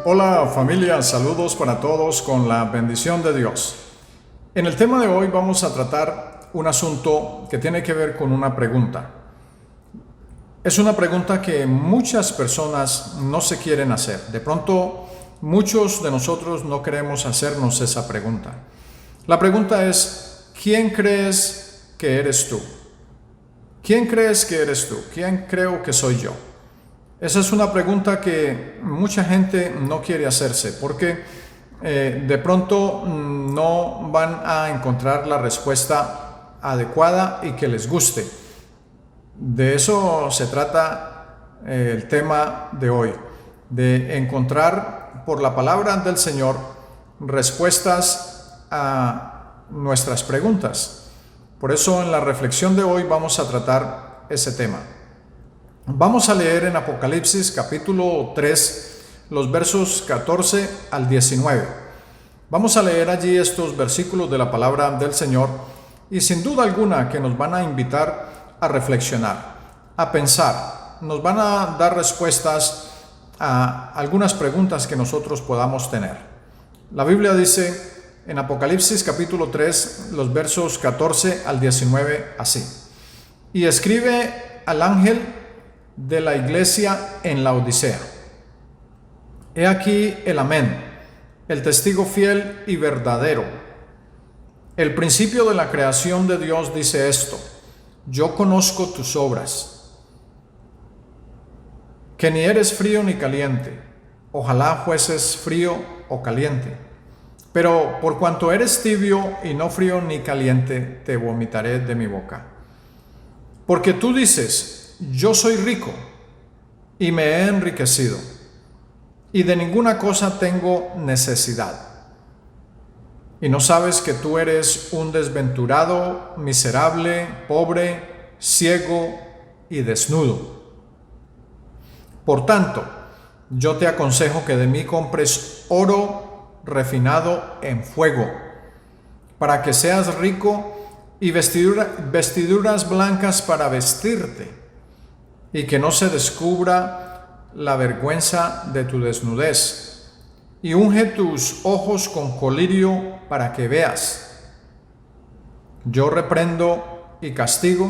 Hola familia, saludos para todos con la bendición de Dios. En el tema de hoy vamos a tratar un asunto que tiene que ver con una pregunta. Es una pregunta que muchas personas no se quieren hacer. De pronto, muchos de nosotros no queremos hacernos esa pregunta. La pregunta es, ¿quién crees que eres tú? ¿Quién crees que eres tú? ¿Quién creo que soy yo? Esa es una pregunta que mucha gente no quiere hacerse porque de pronto no van a encontrar la respuesta adecuada y que les guste. De eso se trata el tema de hoy, de encontrar por la palabra del Señor respuestas a nuestras preguntas. Por eso en la reflexión de hoy vamos a tratar ese tema. Vamos a leer en Apocalipsis capítulo 3, los versos 14 al 19. Vamos a leer allí estos versículos de la palabra del Señor y sin duda alguna que nos van a invitar a reflexionar, a pensar, nos van a dar respuestas a algunas preguntas que nosotros podamos tener. La Biblia dice en Apocalipsis capítulo 3, los versos 14 al 19 así: y escribe al ángel de la iglesia en la Odisea. He aquí el Amén, el testigo fiel y verdadero. El principio de la creación de Dios dice esto: yo conozco tus obras, que ni eres frío ni caliente. Ojalá fueses frío o caliente. Pero por cuanto eres tibio y no frío ni caliente, te vomitaré de mi boca. Porque tú dices: yo soy rico y me he enriquecido, y de ninguna cosa tengo necesidad. Y no sabes que tú eres un desventurado, miserable, pobre, ciego y desnudo. Por tanto, yo te aconsejo que de mí compres oro refinado en fuego, para que seas rico, y vestiduras blancas para vestirte, y que no se descubra la vergüenza de tu desnudez, y unge tus ojos con colirio para que veas. Yo reprendo y castigo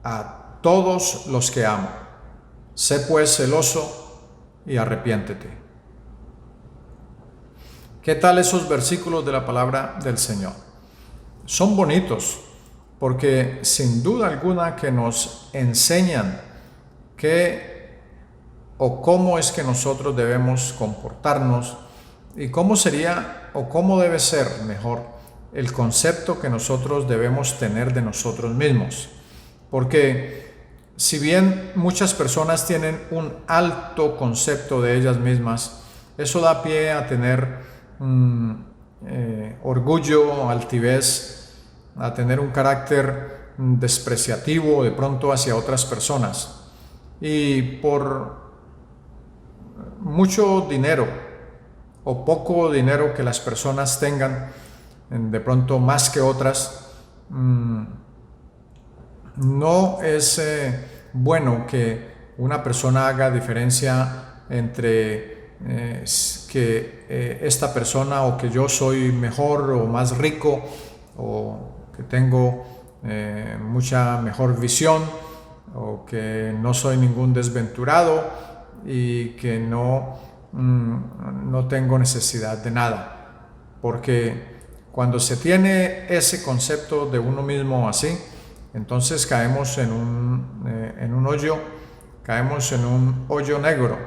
a todos los que amo. Sé pues celoso y arrepiéntete. ¿Qué tal esos versículos de la palabra del Señor? Son bonitos porque sin duda alguna que nos enseñan qué o cómo es que nosotros debemos comportarnos y cómo sería o cómo debe ser mejor el concepto que nosotros debemos tener de nosotros mismos. Porque si bien muchas personas tienen un alto concepto de ellas mismas, eso da pie a tener orgullo, altivez, a tener un carácter despreciativo de pronto hacia otras personas. Y por mucho dinero o poco dinero que las personas tengan, de pronto más que otras, no es bueno que una persona haga diferencia entre que esta persona o que yo soy mejor o más rico o que tengo mucha mejor visión o que no soy ningún desventurado y que no tengo necesidad de nada. Porque cuando se tiene ese concepto de uno mismo así, entonces caemos en un hoyo negro,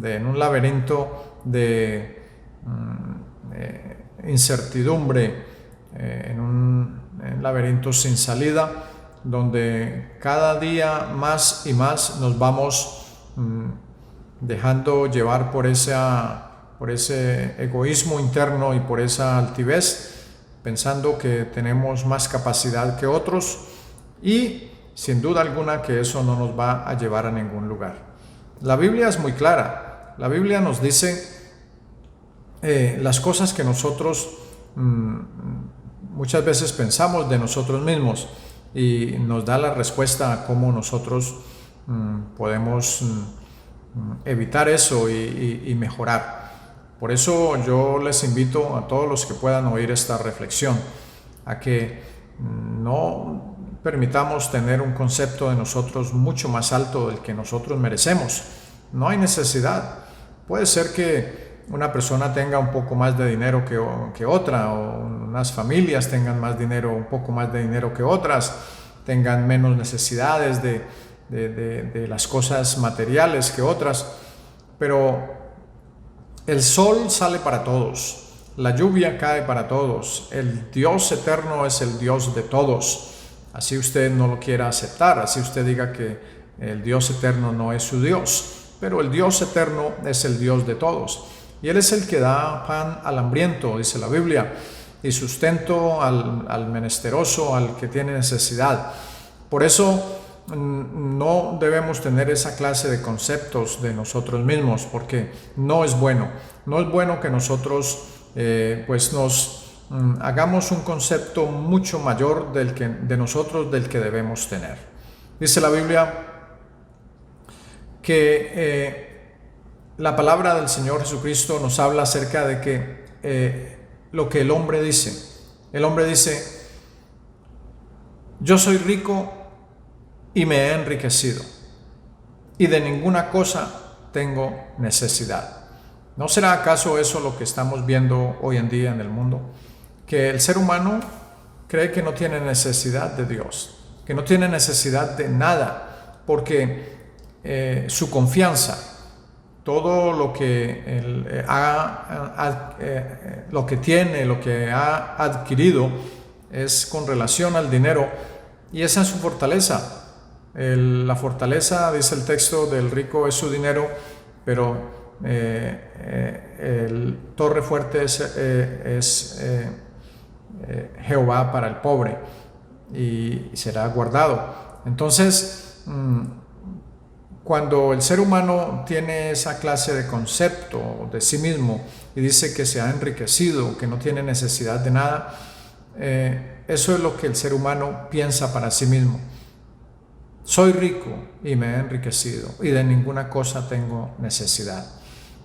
en un laberinto de incertidumbre, en un laberinto sin salida, donde cada día más y más nos vamos dejando llevar por ese egoísmo interno y por esa altivez, pensando que tenemos más capacidad que otros, y sin duda alguna que eso no nos va a llevar a ningún lugar. La Biblia es muy clara. La Biblia nos dice las cosas que nosotros muchas veces pensamos de nosotros mismos, y nos da la respuesta a cómo nosotros podemos evitar eso y mejorar. Por eso yo les invito a todos los que puedan oír esta reflexión a que no permitamos tener un concepto de nosotros mucho más alto del que nosotros merecemos. No hay necesidad. Puede ser que una persona tenga un poco más de dinero que otra, o unas familias tengan más dinero, un poco más de dinero que otras, tengan menos necesidades de las cosas materiales que otras, pero el sol sale para todos, la lluvia cae para todos, el Dios eterno es el Dios de todos. Así usted no lo quiera aceptar, así usted diga que el Dios eterno no es su Dios, pero el Dios eterno es el Dios de todos. Y Él es el que da pan al hambriento, dice la Biblia, y sustento al menesteroso, al que tiene necesidad. Por eso no debemos tener esa clase de conceptos de nosotros mismos, porque no es bueno. No es bueno que nosotros hagamos un concepto mucho mayor de nosotros del que debemos tener. Dice la Biblia que la palabra del Señor Jesucristo nos habla acerca de que lo que el hombre dice. El hombre dice: yo soy rico y me he enriquecido, y de ninguna cosa tengo necesidad. ¿No será acaso eso lo que estamos viendo hoy en día en el mundo? Que el ser humano cree que no tiene necesidad de Dios, que no tiene necesidad de nada, porque su confianza, todo lo que lo que tiene, lo que ha adquirido, es con relación al dinero, y esa es su fortaleza. La fortaleza, dice el texto, del rico es su dinero, pero el torre fuerte es Jehová para el pobre, y será guardado. Entonces, cuando el ser humano tiene esa clase de concepto de sí mismo y dice que se ha enriquecido, que no tiene necesidad de nada, eso es lo que el ser humano piensa para sí mismo. Soy rico y me he enriquecido, y de ninguna cosa tengo necesidad.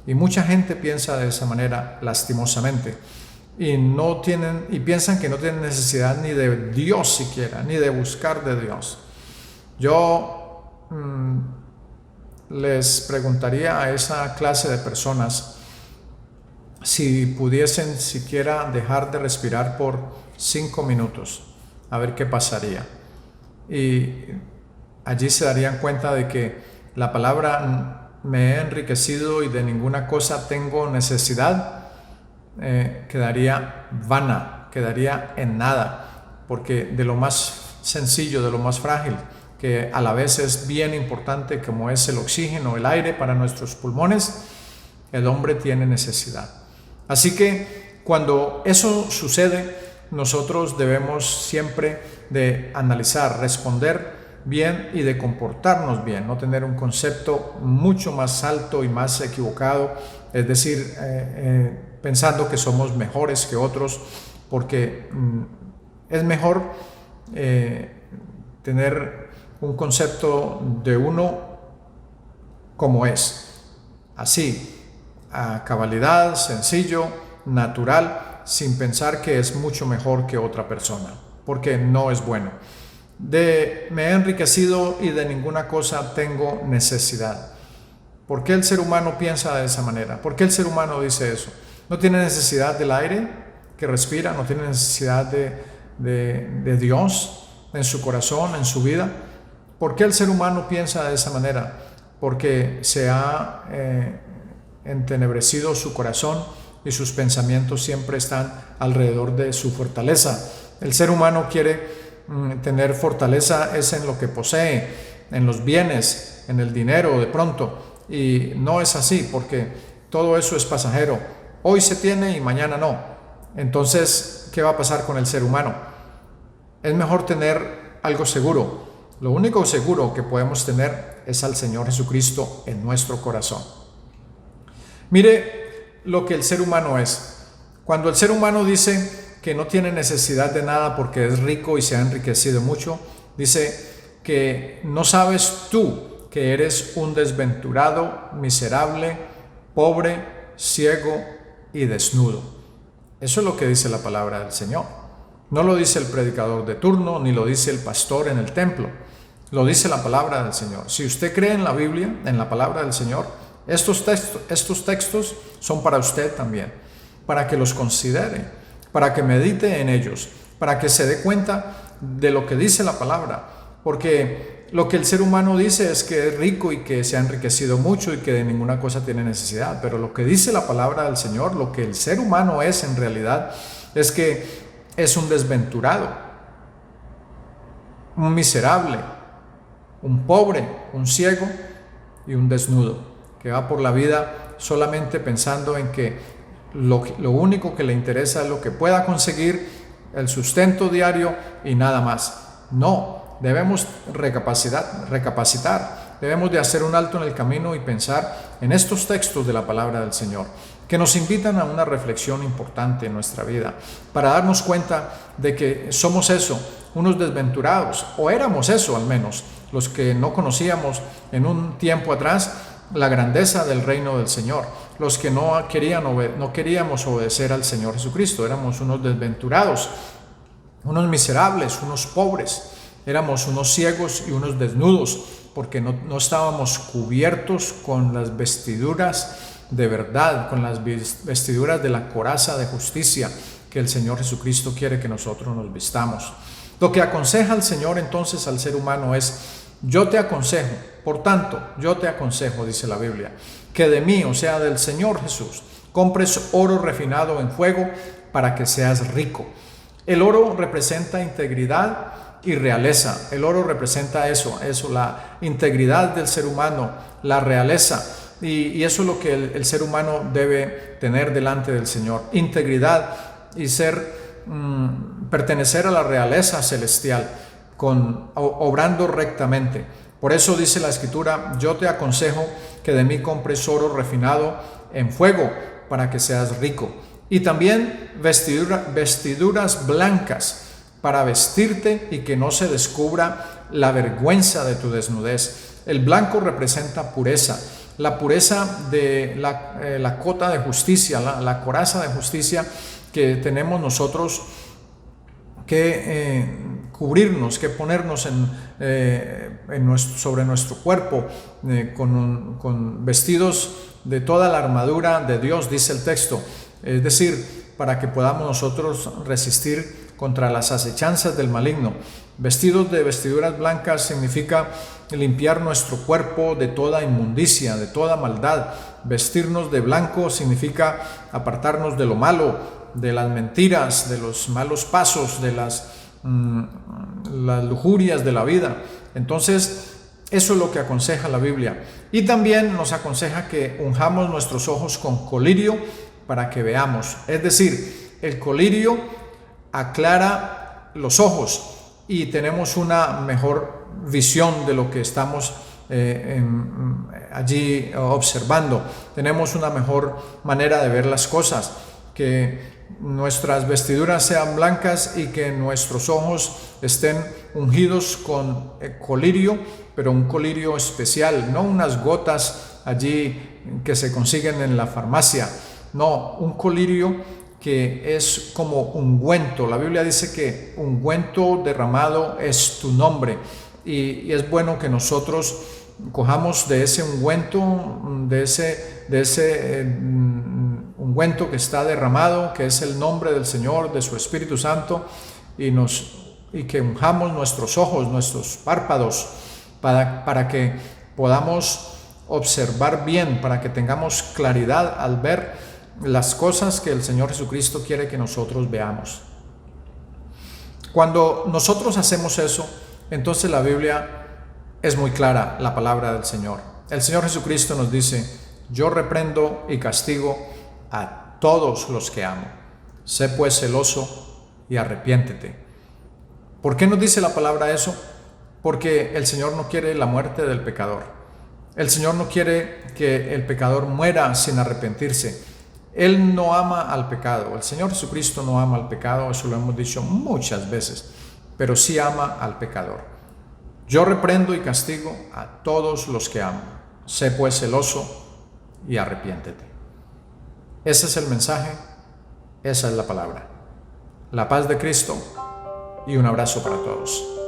Y mucha gente piensa de esa manera, lastimosamente, y piensan que no tienen necesidad ni de Dios siquiera, ni de buscar de Dios. Yo les preguntaría a esa clase de personas si pudiesen siquiera dejar de respirar por 5 minutos, a ver qué pasaría. Y allí se darían cuenta de que la palabra me he enriquecido y de ninguna cosa tengo necesidad quedaría vana, quedaría en nada, porque de lo más sencillo, de lo más frágil, que a la vez es bien importante, como es el oxígeno, el aire para nuestros pulmones, el hombre tiene necesidad. Así que cuando eso sucede, nosotros debemos siempre de analizar, responder bien y de comportarnos bien, no tener un concepto mucho más alto y más equivocado, es decir, pensando que somos mejores que otros, porque es mejor tener un concepto de uno como es, así, a cabalidad, sencillo, natural, sin pensar que es mucho mejor que otra persona, porque no es bueno. Me he enriquecido y de ninguna cosa tengo necesidad. ¿Por qué el ser humano piensa de esa manera? ¿Por qué el ser humano dice eso? No tiene necesidad del aire que respira, no tiene necesidad de Dios en su corazón, en su vida. ¿Por qué el ser humano piensa de esa manera? Porque se ha entenebrecido su corazón y sus pensamientos siempre están alrededor de su fortaleza. El ser humano quiere tener fortaleza es en lo que posee, en los bienes, en el dinero de pronto, y no es así, porque todo eso es pasajero. Hoy se tiene y mañana no. Entonces, ¿qué va a pasar con el ser humano? Es mejor tener algo seguro. Lo único seguro que podemos tener es al Señor Jesucristo en nuestro corazón. Mire lo que el ser humano es. Cuando el ser humano dice que no tiene necesidad de nada porque es rico y se ha enriquecido mucho, dice que no sabes tú que eres un desventurado, miserable, pobre, ciego, y desnudo. Eso es lo que dice la palabra del Señor. No lo dice el predicador de turno, ni lo dice el pastor en el templo. Lo dice la palabra del Señor. Si usted cree en la Biblia, en la palabra del Señor, estos textos son para usted también, para que los considere, para que medite en ellos, para que se dé cuenta de lo que dice la palabra. Porque lo que el ser humano dice es que es rico y que se ha enriquecido mucho y que de ninguna cosa tiene necesidad. Pero lo que dice la palabra del Señor, lo que el ser humano es en realidad, es que es un desventurado, un miserable, un pobre, un ciego y un desnudo, que va por la vida solamente pensando en que lo único que le interesa es lo que pueda conseguir, el sustento diario y nada más. No, debemos recapacitar, debemos de hacer un alto en el camino y pensar en estos textos de la palabra del Señor, que nos invitan a una reflexión importante en nuestra vida, para darnos cuenta de que somos eso, unos desventurados, o éramos eso al menos, los que no conocíamos en un tiempo atrás la grandeza del reino del Señor, los que no queríamos obedecer al Señor Jesucristo. Éramos unos desventurados, unos miserables, unos pobres, éramos unos ciegos y unos desnudos, porque no estábamos cubiertos con las vestiduras de verdad, con las vestiduras de la coraza de justicia que el Señor Jesucristo quiere que nosotros nos vistamos. Lo que aconseja el Señor entonces al ser humano es: yo te aconsejo, por tanto, yo te aconsejo, dice la Biblia, que de mí, o sea, del Señor Jesús, compres oro refinado en fuego para que seas rico. El oro representa integridad y realeza. El oro representa eso, la integridad del ser humano, la realeza. Y eso es lo que el ser humano debe tener delante del Señor: integridad y pertenecer a la realeza celestial, obrando rectamente. Por eso dice la Escritura: yo te aconsejo que de mí compres oro refinado en fuego para que seas rico. Y también vestiduras blancas para vestirte y que no se descubra la vergüenza de tu desnudez. El blanco representa pureza, la pureza de la cota de justicia, la coraza de justicia que tenemos nosotros que cubrirnos, que ponernos sobre nuestro cuerpo con vestidos de toda la armadura de Dios, dice el texto. Es decir, para que podamos nosotros resistir contra las acechanzas del maligno. Vestidos de vestiduras blancas significa limpiar nuestro cuerpo de toda inmundicia, de toda maldad. Vestirnos de blanco significa apartarnos de lo malo, de las mentiras, de los malos pasos, de las lujurias de la vida. Entonces, eso es lo que aconseja la Biblia. Y también nos aconseja que unjamos nuestros ojos con colirio para que veamos. Es decir, el colirio aclara los ojos y tenemos una mejor visión de lo que estamos allí observando. Tenemos una mejor manera de ver las cosas, que nuestras vestiduras sean blancas y que nuestros ojos estén ungidos con colirio, pero un colirio especial, no unas gotas allí que se consiguen en la farmacia, no, un colirio que es como ungüento. La Biblia dice que ungüento derramado es tu nombre, y es bueno que nosotros cojamos de ese ungüento, de ese ungüento que está derramado, que es el nombre del Señor, de su Espíritu Santo, y que unjamos nuestros ojos, nuestros párpados, para que podamos observar bien, para que tengamos claridad al ver las cosas que el Señor Jesucristo quiere que nosotros veamos. Cuando nosotros hacemos eso, entonces la Biblia es muy clara, la palabra del Señor. El Señor Jesucristo nos dice: yo reprendo y castigo a todos los que amo. Sé pues celoso y arrepiéntete. ¿Por qué nos dice la palabra eso? Porque el Señor no quiere la muerte del pecador. El Señor no quiere que el pecador muera sin arrepentirse. Él no ama al pecado. El Señor Jesucristo no ama al pecado, eso lo hemos dicho muchas veces, pero sí ama al pecador. Yo reprendo y castigo a todos los que amo. Sé pues celoso y arrepiéntete. Ese es el mensaje, esa es la palabra. La paz de Cristo y un abrazo para todos.